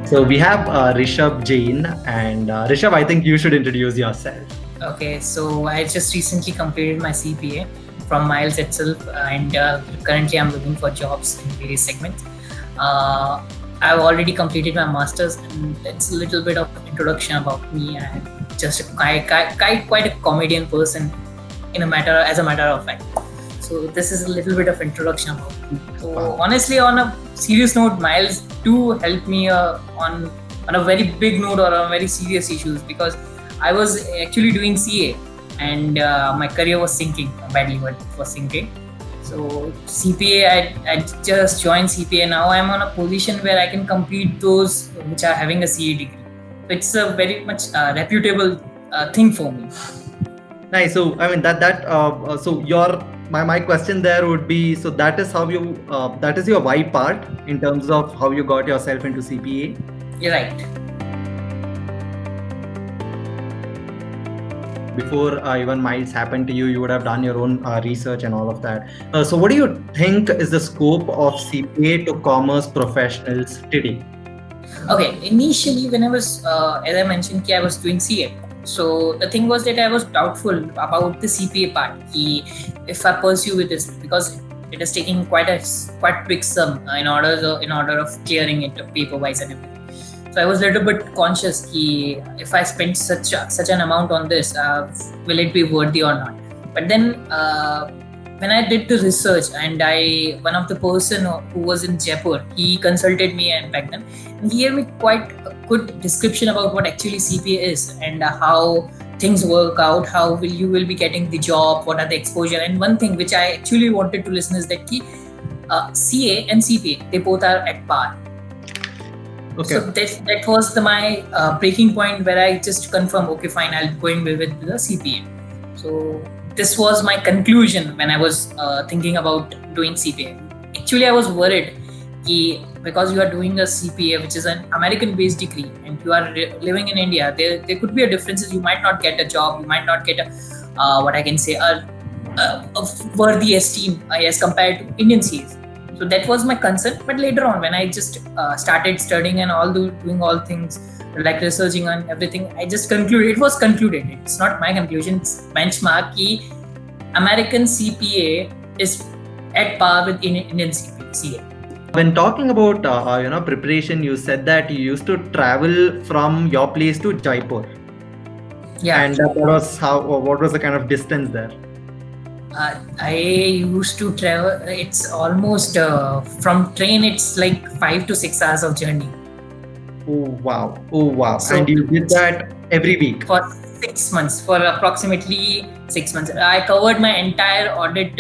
So we have Rishabh Jain, and Rishabh, I think you should introduce yourself. Okay, so I just recently completed my CPA from Miles itself, and currently I'm looking for jobs in various segments. I've already completed my master's, and it's a little bit of introduction about me. I'm just quite a comedian person as a matter of fact. So this is a little bit of introduction about me. So honestly, on a serious note, Miles do help me on a very big note or on very serious issues, because I was actually doing CA and my career was sinking badly, but it was sinking. So CPA, I just joined CPA. Now I'm on a position where I can complete those which are having a CA degree. So it's a very much reputable thing for me. Nice. So I mean so my question there would be, so that is how you that is your why part in terms of how you got yourself into CPA. You're right. Before even Miles happened to you, you would have done your own research and all of that. So what do you think is the scope of CPA to commerce professionals today? Okay, initially when I was, as I mentioned, I was doing CA. So the thing was that I was doubtful about the CPA part. If I pursue with this, because it is taking quite big sum in order of clearing it paper-wise and everything. So I was a little bit conscious that if I spend such an amount on this, will it be worthy or not? But then when I did the research, and one of the person who was in Jaipur, he consulted me back then, and he gave me quite a good description about what actually CPA is and how things work out, how you will be getting the job, what are the exposure. And one thing which I actually wanted to listen is that CA and CPA, they both are at par. Okay. So that was my breaking point where I just confirmed, okay, fine, I'll be going with the CPA. So this was my conclusion when I was thinking about doing CPA. Actually, I was worried because you are doing a CPA, which is an American-based degree, and you are living in India, there could be a differences. You might not get a job, you might not get a worthy esteem as compared to Indian CAs. So that was my concern. But later on, when I just started studying and doing all things like researching on everything, I just concluded. It was concluded. It's not my conclusion. It's benchmark. American CPA is at par with Indian CA. When talking about preparation, you said that you used to travel from your place to Jaipur. Yeah. And what was the kind of distance there? I used to travel. It's almost from train. It's like 5 to 6 hours of journey. Oh wow! So, and you did that every week for 6 months, for approximately 6 months. I covered my entire audit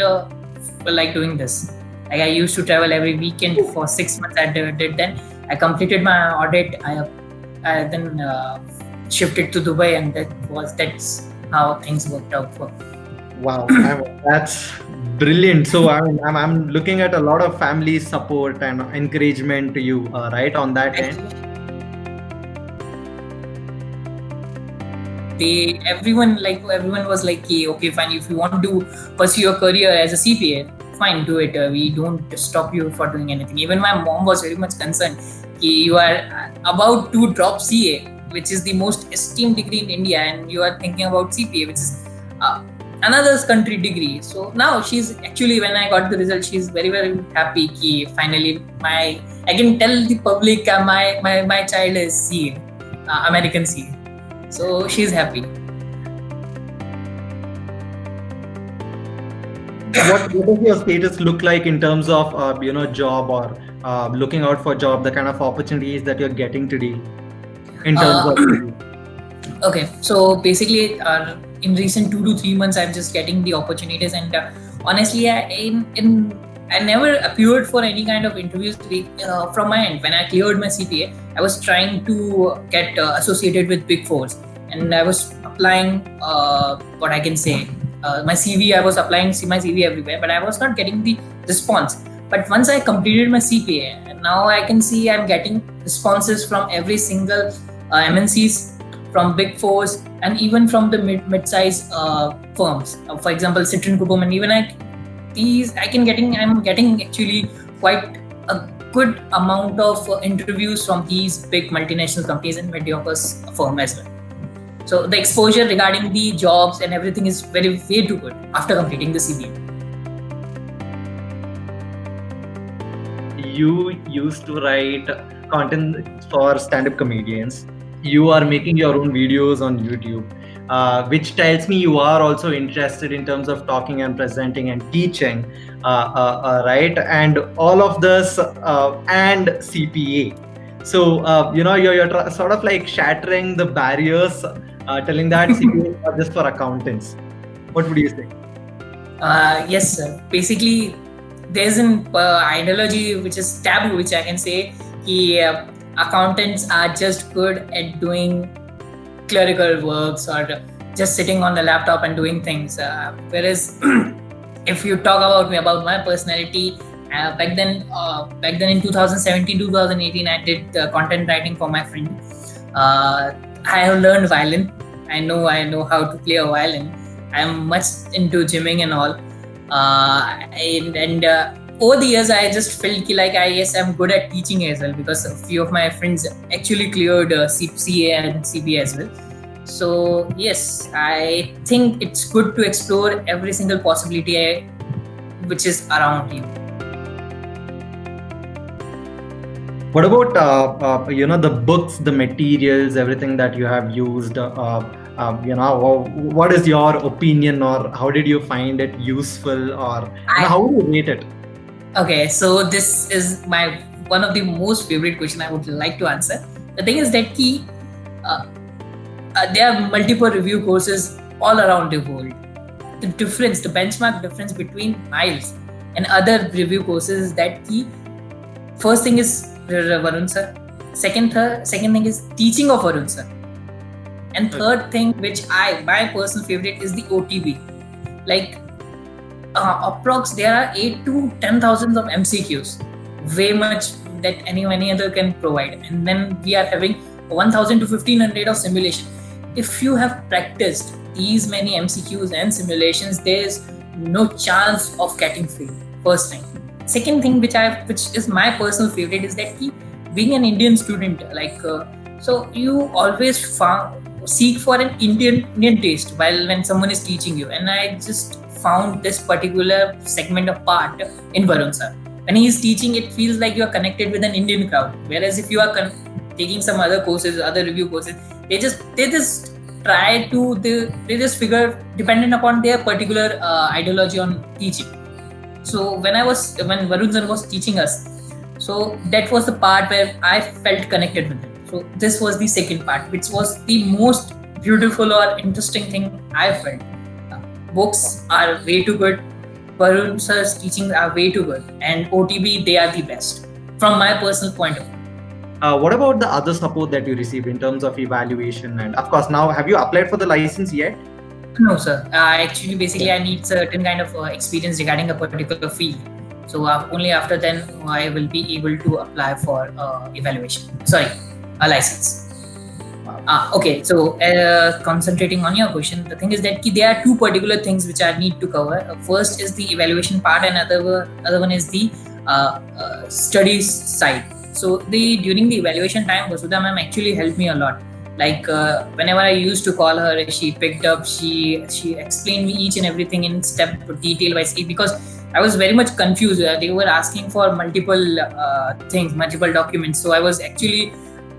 like doing this. Like I used to travel every weekend for 6 months. I did then. I completed my audit. I then shifted to Dubai, and that's how things worked out for me. Wow, that's brilliant. So I'm looking at a lot of family support and encouragement to you, right, on that end. Everyone was like, okay, fine. If you want to pursue your career as a CPA, fine, do it. We don't stop you for doing anything. Even my mom was very much concerned. You are about to drop CA, which is the most esteemed degree in India, and you are thinking about CPA, which is another country degree. So now she's actually, when I got the result, she's very, very happy. Finally, I can tell the public my child is CA, American CA. So she's happy. What does your status look like in terms of job or looking out for job? The kind of opportunities that you're getting today in terms of. Okay, so basically, in recent 2 to 3 months, I'm just getting the opportunities, and honestly, I never appeared for any kind of interviews from my end. When I cleared my CPA, I was trying to get associated with Big Fours, and I was applying what I can say. My CV, I was applying my CV everywhere, but I was not getting the response. But once I completed my CPA, now I can see I'm getting responses from every single MNCs, from Big Fours, and even from the mid-size firms. For example, Citron Group, and even I'm getting actually quite a good amount of interviews from these big multinational companies and mediocre firm as well. So the exposure regarding the jobs and everything is way too good after completing the CBA. You used to write content for stand-up comedians. You are making your own videos on YouTube, which tells me you are also interested in terms of talking and presenting and teaching, right? And all of this and CPA. So you're sort of like shattering the barriers, telling that CPA is not just for accountants. What would you say? Yes, sir. Basically, there's an ideology which is taboo, which I can say, accountants are just good at doing clerical works or just sitting on the laptop and doing things. Whereas, if you talk about my personality, back then in 2017, 2018, I did content writing for my friend. I have learned violin. I know how to play a violin. I'm much into gymming and all. Over the years, I just felt like I'm good at teaching as well, because a few of my friends actually cleared CA and CPA as well. So yes, I think it's good to explore every single possibility which is around you. What about the books, the materials, everything that you have used? What is your opinion, or how did you find it useful, or how would you rate it? Okay, so this is one of the most favorite question I would like to answer. The thing is that there are multiple review courses all around the world. The benchmark difference between miles and other review courses is that first thing is Varun sir. Second thing is teaching of Varun sir. And third thing, which my personal favorite, is the OTB. Like approx there are 8 to 10,000 of MCQs, way much that any other can provide. And then we are having 1,000 to 1,500 of simulation. If you have practiced these many MCQs and simulations, there is no chance of getting failed. First thing. Second thing, which is my personal favorite, is that being an Indian student, so you always seek for an Indian taste when someone is teaching you. And I just found this particular segment of part in Varun sir. When he is teaching, it feels like you are connected with an Indian crowd. Whereas if you are taking some other courses, other review courses, they just figure dependent upon their particular ideology on teaching. So when Varun sir was teaching us, so that was the part where I felt connected with him. So this was the second part, which was the most beautiful or interesting thing I felt. Books are way too good. Varun sir's teachings are way too good. And OTB, they are the best from my personal point of view. What about the other support that you receive in terms of evaluation? And of course, now, have you applied for the license yet? No, sir. Basically, I need certain kind of experience regarding a particular field. So only after then I will be able to apply for a license. Okay, so concentrating on your question, the thing is that there are two particular things which I need to cover. First is the evaluation part, and other one is the studies side. So during the evaluation time, Vasudha ma'am actually helped me a lot. Whenever I used to call her, she picked up, she explained me each and everything in step detail wise, because I was very much confused. They were asking for multiple things, multiple documents. So I was actually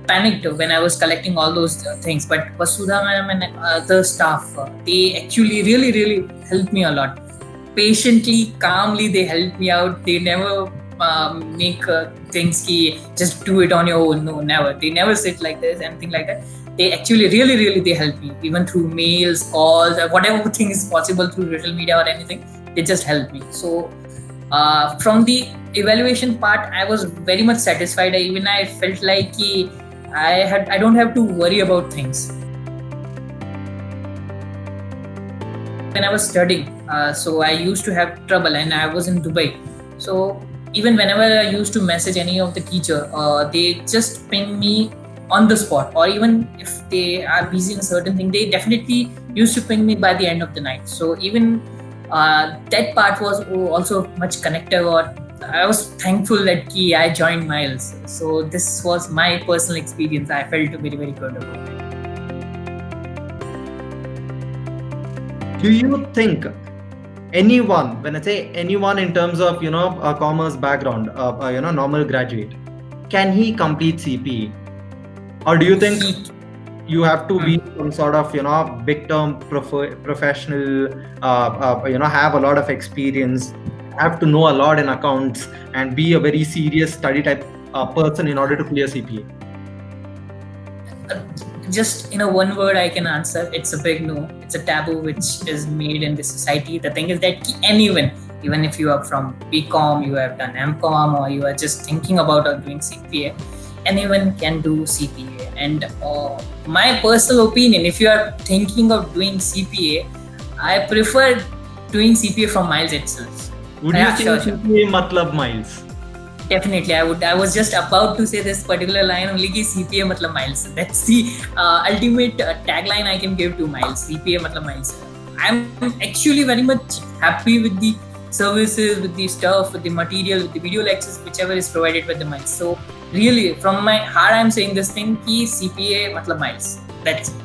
panicked when I was collecting all those things. But Vasudha ma'am and other staff, they actually really helped me a lot. Patiently, calmly, they helped me out. They never make things just do it on your own. No, never. They never sit like this, anything like that. They actually really they help me, even through mails, calls, whatever thing is possible through social media or anything. They just help me. So from the evaluation part, I was very much satisfied. Even I felt like I don't have to worry about things. When I was studying, so I used to have trouble, and I was in Dubai. So even whenever I used to message any of the teacher, they just ping me on the spot, or even if they are busy in certain thing, they definitely used to ping me by the end of the night. So even that part was also much connected, or I was thankful that I joined Miles. So this was my personal experience. I felt very, very good about it. Do you think anyone, when I say anyone in terms of, a commerce background, normal graduate, can he complete CPA? Or do you think you have to be some sort of, big term professional, have a lot of experience, have to know a lot in accounts, and be a very serious study type person in order to clear CPA? Just in a one word I can answer, it's a big no. It's a taboo which is made in this society. The thing is that anyone, even if you are from BCom, you have done MCom, or you are just thinking about doing CPA, anyone can do CPA. And my personal opinion, if you are thinking of doing CPA, I prefer doing CPA from Miles itself. Would you say CPA matlab Miles? Definitely, I would. I was just about to say this particular line only, ki CPA matlab Miles. That's the ultimate tagline I can give to Miles. CPA matlab Miles. I'm actually very much happy with the services, with the stuff, with the material, with the video lectures, whichever is provided by the Miles. So really, from my heart, I'm saying this thing, ki CPA matlab Miles. That's it.